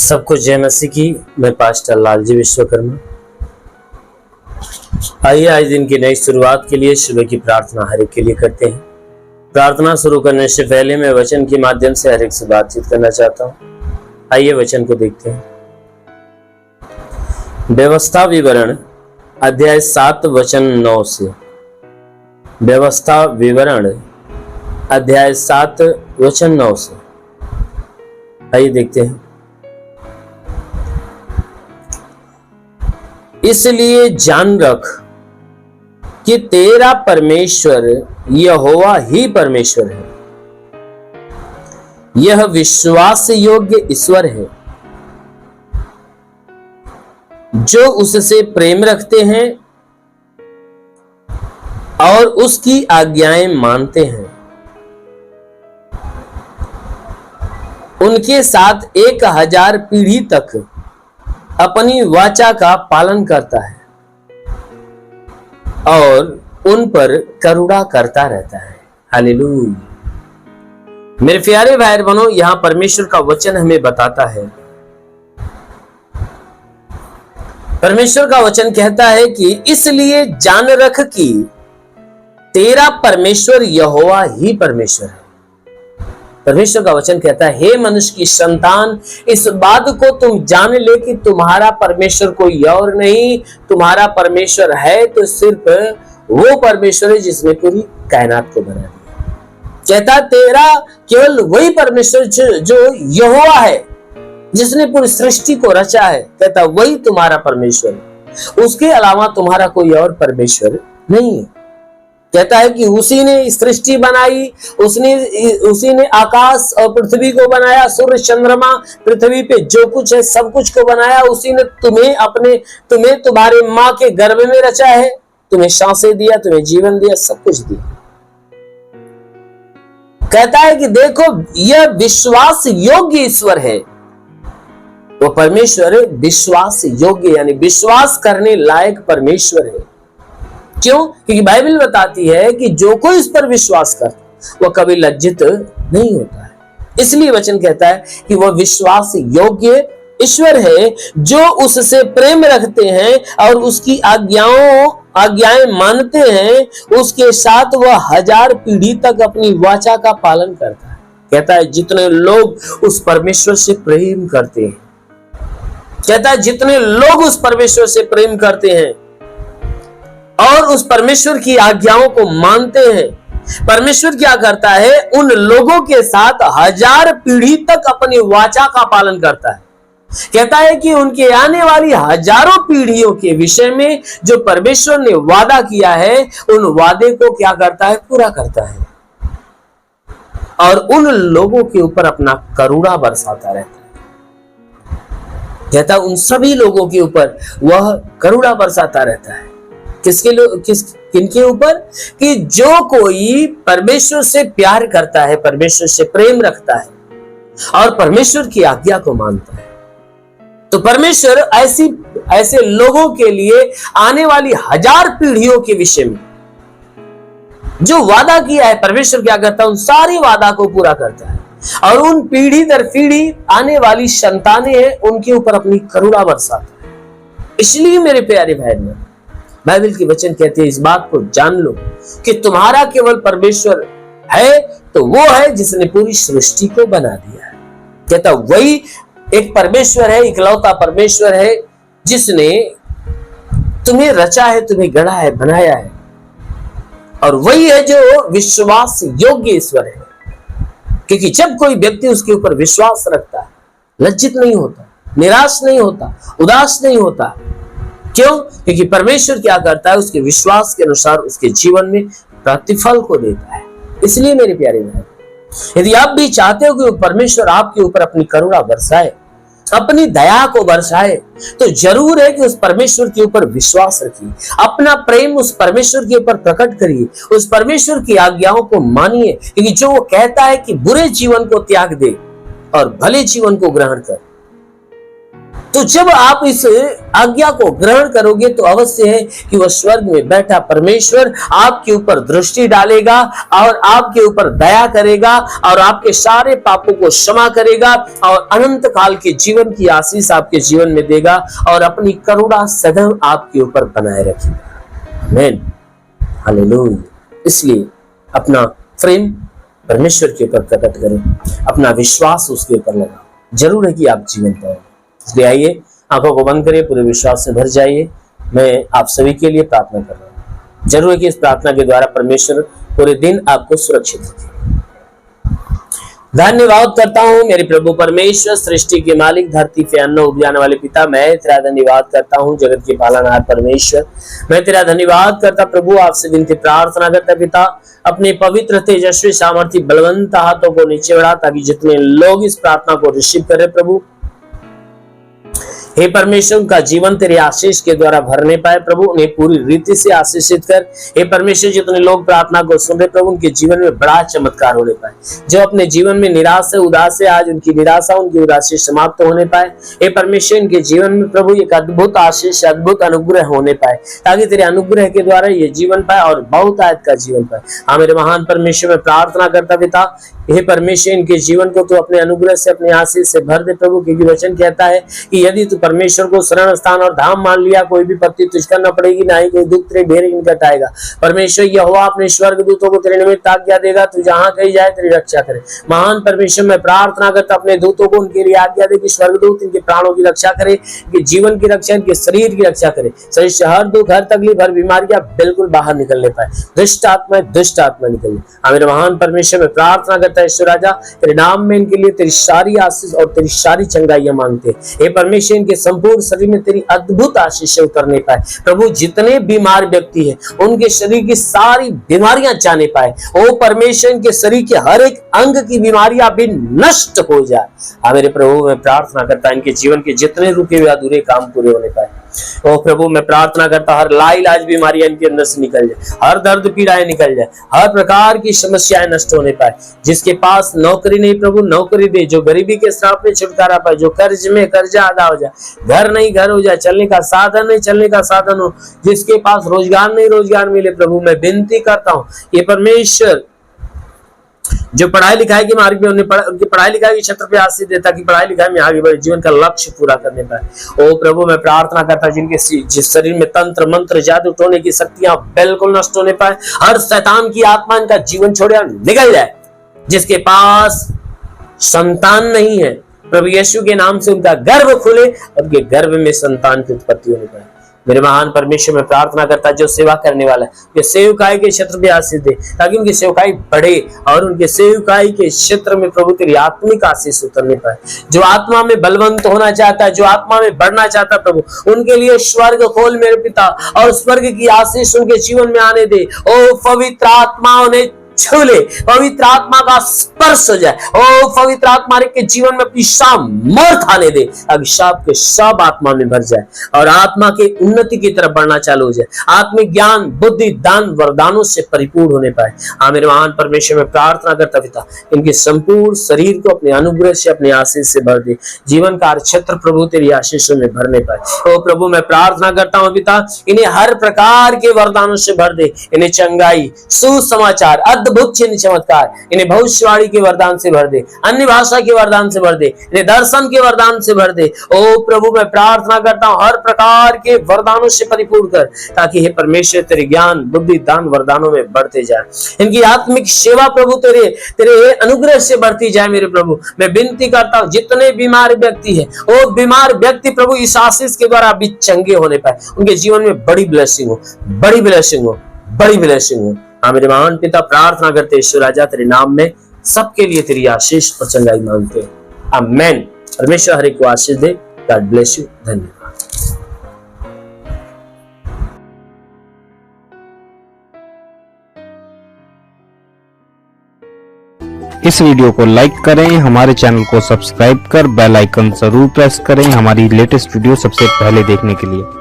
सबको जय मसीह की। मैं पास्टर लालजी विश्वकर्मा। आइए आज दिन की नई शुरुआत के लिए सुबह की प्रार्थना हर एक के लिए करते हैं। प्रार्थना शुरू करने से पहले मैं वचन के माध्यम से हर एक से बातचीत करना चाहता हूँ। आइए वचन को देखते हैं। व्यवस्था विवरण अध्याय 7 वचन 9 से। व्यवस्था विवरण अध्याय 7 वचन 9 से। आइए देखते हैं। इसलिए जान रख कि तेरा परमेश्वर यहोवा ही परमेश्वर है। यह विश्वास योग्य ईश्वर है जो उससे प्रेम रखते हैं और उसकी आज्ञाएं मानते हैं। उनके साथ 1000 पीढ़ी तक अपनी वाचा का पालन करता है और उन पर करुणा करता रहता है। हालेलुया। मेरे प्यारे भाई बहनों, यहां परमेश्वर का वचन हमें बताता है। परमेश्वर का वचन कहता है कि इसलिए जान रख कि तेरा परमेश्वर यहोवा ही परमेश्वर है। परमेश्वर का वचन कहता है, हे मनुष्य की संतान, इस बात को तुम जान ले कि तुम्हारा परमेश्वर कोई और नहीं, तुम्हारा परमेश्वर है तो सिर्फ वो परमेश्वर है जिसने पूरी कायनात को बना दिया। कहता तेरा केवल वही परमेश्वर जो यहोवा है, जिसने पूरी सृष्टि को रचा है, कहता वही तुम्हारा परमेश्वर है। उसके अलावा तुम्हारा कोई और परमेश्वर नहीं है। कहता है कि उसी ने सृष्टि बनाई, उसी ने आकाश और पृथ्वी को बनाया, सूर्य चंद्रमा, पृथ्वी पे जो कुछ है सब कुछ को बनाया। उसी ने तुम्हें तुम्हारे माँ के गर्भ में रचा है, तुम्हें सांसें दिया, तुम्हें जीवन दिया, सब कुछ दिया। कहता है कि देखो यह विश्वास योग्य ईश्वर है। वो परमेश्वर विश्वास योग्य यानी विश्वास करने लायक परमेश्वर है। क्यों? क्योंकि बाइबल बताती है कि जो कोई इस पर विश्वास करता वह कभी लज्जित नहीं होता है। इसलिए वचन कहता है कि वह विश्वास योग्य ईश्वर है जो उससे प्रेम रखते हैं और उसकी आज्ञाएं मानते हैं। उसके साथ वह 1000 पीढ़ी तक अपनी वाचा का पालन करता है। कहता है जितने लोग उस परमेश्वर से प्रेम करते हैं, कहता है जितने लोग उस परमेश्वर से प्रेम करते हैं और उस परमेश्वर की आज्ञाओं को मानते हैं, परमेश्वर क्या करता है, उन लोगों के साथ 1000 पीढ़ी तक अपनी वाचा का पालन करता है। कहता है कि उनके आने वाली हजारों पीढ़ियों के विषय में जो परमेश्वर ने वादा किया है, उन वादे को क्या करता है, पूरा करता है और उन लोगों के ऊपर अपना करुणा बरसाता रहता है। कहता है उन सभी लोगों के ऊपर वह करुणा बरसाता रहता है। किनके ऊपर? कि जो कोई परमेश्वर से प्यार करता है, परमेश्वर से प्रेम रखता है और परमेश्वर की आज्ञा को मानता है। तो परमेश्वर ऐसे लोगों के लिए आने वाली 1000 पीढ़ियों के विषय में जो वादा किया है, परमेश्वर क्या करता है, उन सारी वादा को पूरा करता है और उन पीढ़ी दर पीढ़ी आने वाली संतानें हैं, उनके ऊपर अपनी करुणा बरसाता है। इसलिए मेरे प्यारे भाई बहन, बाइबल की वचन कहते हैं इस बात को जान लो कि तुम्हारा केवल परमेश्वर है तो वो है जिसने पूरी सृष्टि को बना दिया है। कहता वही एक परमेश्वर है, इकलौता परमेश्वर है जिसने तुम्हें रचा है, तुम्हें गढ़ा है, बनाया है और वही है जो विश्वास योग्य ईश्वर है। क्योंकि जब कोई व्यक्ति उसके ऊपर विश्वास रखता है, लज्जित नहीं होता, निराश नहीं होता, उदास नहीं होता। क्यों? क्योंकि परमेश्वर क्या करता है, उसके विश्वास के अनुसार उसके जीवन में प्रतिफल को देता है। इसलिए मेरे प्यारे भाई, यदि आप भी चाहते हो कि परमेश्वर आपके ऊपर अपनी करुणा बरसाए, अपनी दया को बरसाए, तो जरूर है कि उस परमेश्वर के ऊपर विश्वास रखिए, अपना प्रेम उस परमेश्वर के ऊपर प्रकट करिए, उस परमेश्वर की आज्ञाओं को मानिए। क्योंकि जो वो कहता है कि बुरे जीवन को त्याग दे और भले जीवन को ग्रहण कर, तो जब आप इस आज्ञा को ग्रहण करोगे तो अवश्य है कि वह स्वर्ग में बैठा परमेश्वर आपके ऊपर दृष्टि डालेगा और आपके ऊपर दया करेगा और आपके सारे पापों को क्षमा करेगा और अनंत काल के जीवन की आशीष आपके जीवन में देगा और अपनी करुणा सदैव आपके ऊपर बनाए रखेगा। आमीन, हालेलुया। इसलिए अपना प्रेम परमेश्वर के ऊपर प्रकट करें, अपना विश्वास उसके ऊपर लगाओ। जरूर है कि आप जीवन पाओगे। इसलिए आइए आंखों को बंद करिए, पूरे विश्वास से भर जाइए। मैं आप सभी के लिए प्रार्थना कर रहा हूँ। जरूर है कि इस प्रार्थना के द्वारा परमेश्वर पूरे दिन आपको सुरक्षित रखे। धन्यवाद करता हूँ मेरे प्रभु परमेश्वर, सृष्टि के मालिक, धरती पे अन्न उपजाने वाले पिता, मैं तेरा धन्यवाद करता हूँ। जगत के पालनहार परमेश्वर, मैं तेरा धन्यवाद करता प्रभु। आपसे विनती प्रार्थना करता पिता, अपने पवित्र तेजस्वी सामर्थ्य बलवंत हाथों को नीचे बढ़ा ताकि जितने लोग इस प्रार्थना को रिसीव करें प्रभु, हे परमेश्वर, उनका जीवन तेरे आशीष के द्वारा भरने पाए प्रभु। उन्हें पूरी रीति से आशीषित कर। हे परमेश्वर, जितने लोग प्रार्थना को सुन रहे प्रभु, उनके जीवन में बड़ा चमत्कार होने पाए। जो अपने जीवन में निराश है, उदास है, आज उनकी निराशा, उनकी उदासी समाप्त होने पाए। हे परमेश्वर, इनके जीवन में प्रभु एक अद्भुत आशीष, अद्भुत अनुग्रह होने पाए ताकि तेरे अनुग्रह के द्वारा ये जीवन पाए और बहुत आयत का जीवन पाए। हाँ मेरे महान परमेश्वर, मैं प्रार्थना करता पिता, हे परमेश्वर, इनके जीवन को तू अपने अनुग्रह से, अपने आशीष से भर दे प्रभु। क्योंकि वचन कहता है कि यदि तू परमेश्वर को शरण स्थान और धाम मान लिया, कोई भी पत्ती तुझको न पड़ेगी, ना ही कोई दुख तेरे ढेर निकट आएगा। परमेश्वर यहोवा अपने स्वर्गदूतों को तेरे निमित्त आज्ञा देगा, तू जहां कहीं जाए तेरी रक्षा करे। महान परमेश्वर, मैं प्रार्थना करता अपने दूतों को उनके लिए आज्ञा दे कि स्वर्गदूत इनके प्राणों की रक्षा करे, इनके जीवन की रक्षा, इनके शरीर की रक्षा करे। शरीर से हर दुख, हर तकलीफ, हर बीमारियां बिल्कुल बाहर निकलने पाए। दुष्ट आत्मा निकले। मेरे महान परमेश्वर, मैं प्रार्थना करता ईश्वर राजा, तेरे नाम में इनके लिए तेरी सारी आशीष और तेरी सारी चंगाइयां मांगते। हे परमेश्वर, इनके संपूर्ण शरीर में तेरी अद्भुत आशीष उतरने पाए प्रभु। जितने बीमार व्यक्ति हैं, उनके शरीर की सारी बीमारियां जाने पाए। ओ परमेश्वर, इनके शरीर के हर एक अंग की बीमारियां भी नष्ट हो जाए। मेरे प्रभु, मैं प्रार्थना करता इनके जीवन के जितने रुके हुए अधूरे काम पूरे होने पाए। ओ प्रभु, मैं प्रार्थना करता हर लाइलाज बीमारियां इनके अंदर से निकल जाए, हर दर्द पीड़ाएं निकल जाए, हर प्रकार की समस्याएं नष्ट होने पाए। जिसके पास नौकरी नहीं प्रभु, नौकरी दे। जो गरीबी के श्राप में छुटकारा पाए, जो कर्ज में कर्जा अदा हो जाए, घर नहीं घर हो जाए, चलने का साधन नहीं चलने का साधन हो। जिसके पास रोजगार नहीं रोजगार मिले प्रभु, मैं विनती करता हूँ ये परमेश्वर, जो पढ़ाई लिखाई के मार्ग में उनकी पढ़ाई लिखाई के क्षेत्र पे आशीष देता कि पढ़ाई लिखाई में आगे बढ़े, जीवन का लक्ष्य पूरा करने पाए। ओ प्रभु, मैं प्रार्थना करता जिनके जिस शरीर में तंत्र मंत्र जादू टोने की शक्तियां बिल्कुल नष्ट होने पाए, हर शैतान की आत्मा इनका जीवन छोड़े निकल जाए। जिसके पास संतान नहीं है प्रभु यीशु के नाम से उनका गर्भ खुले और उनके गर्भ में संतान की उत्पत्ति होने पाए। मेरे महान परमेश्वर, में प्रार्थना करता जो सेवा करने वाला है, ये सेवकाई के क्षेत्र में आशीष दे ताकि उनकी सेवकाई बढ़े और उनके सेवकाई के क्षेत्र में प्रभु तेरी आत्मिक आशीष उतरने पाए। जो आत्मा में बलवंत होना चाहता है, जो आत्मा में बढ़ना चाहता है प्रभु, उनके लिए स्वर्ग खोल मेरे पिता और स्वर्ग की आशीष उनके जीवन में आने दे। ओ पवित्र आत्मा उन्हें छू ले, पवित्र आत्मा का स्पर्श हो जाए। ओ पवित्र आत्मा के जीवन में अपनी सामर्थ आने दे ताकि सब के सब आत्मा में भर जाए और आत्मा के उन्नति की तरफ बढ़ना चालू हो जाए। आत्मिक ज्ञान, बुद्धि, दान, वरदानों से परिपूर्ण होने पाए। हाँ मेरे महान परमेश्वर, में प्रार्थना करता पिता इनके संपूर्ण शरीर को अपने अनुग्रह से, अपने आशीष से भर दे। जीवन का क्षेत्र प्रभु तेरी आशीषों में भरने पाए। ओ प्रभु, मैं प्रार्थना करता हूँ पिता, इन्हें हर प्रकार के वरदानों से भर दे। इन्हें चंगाई, सुसमाचार, अद्भुत चिन्ह चमत्कार, इन्हें भविष्यवाणी के वरदान से भर दे, अन्य भाषा के वरदान से भर दे, इन्हें दर्शन के वरदान से भर दे। ओ प्रभु, मैं प्रार्थना करता हूं हर प्रकार के वरदानों से परिपूर्ण कर ताकि हे परमेश्वर तेरे ज्ञान, बुद्धि, दान, वरदानों में बढ़ते जाए। इनकी आत्मिक सेवा प्रभु तेरे अनुग्रह से बढ़ती जाए। मेरे प्रभु, मैं विनती करता हूं जितने बीमार व्यक्ति है, वो बीमार व्यक्ति प्रभु इस आशीष के द्वारा भी चंगे होने पाए। उनके जीवन में बड़ी ब्लेसिंग हो, बड़ी ब्लेसिंग हो, बड़ी ब्लेसिंग हो। हाँ मेरे महान पिता, प्रार्थना करते ईश्वर राजा तेरे नाम में सबके लिए तेरी आशीष और चंगाई मांगते हैं। आमेन। परमेश्वर हर एक को आशीष दे। God bless you. धन्यवाद। इस वीडियो को लाइक करें, हमारे चैनल को सब्सक्राइब कर बेल आइकन जरूर प्रेस करें हमारी लेटेस्ट वीडियो सबसे पहले देखने के लिए।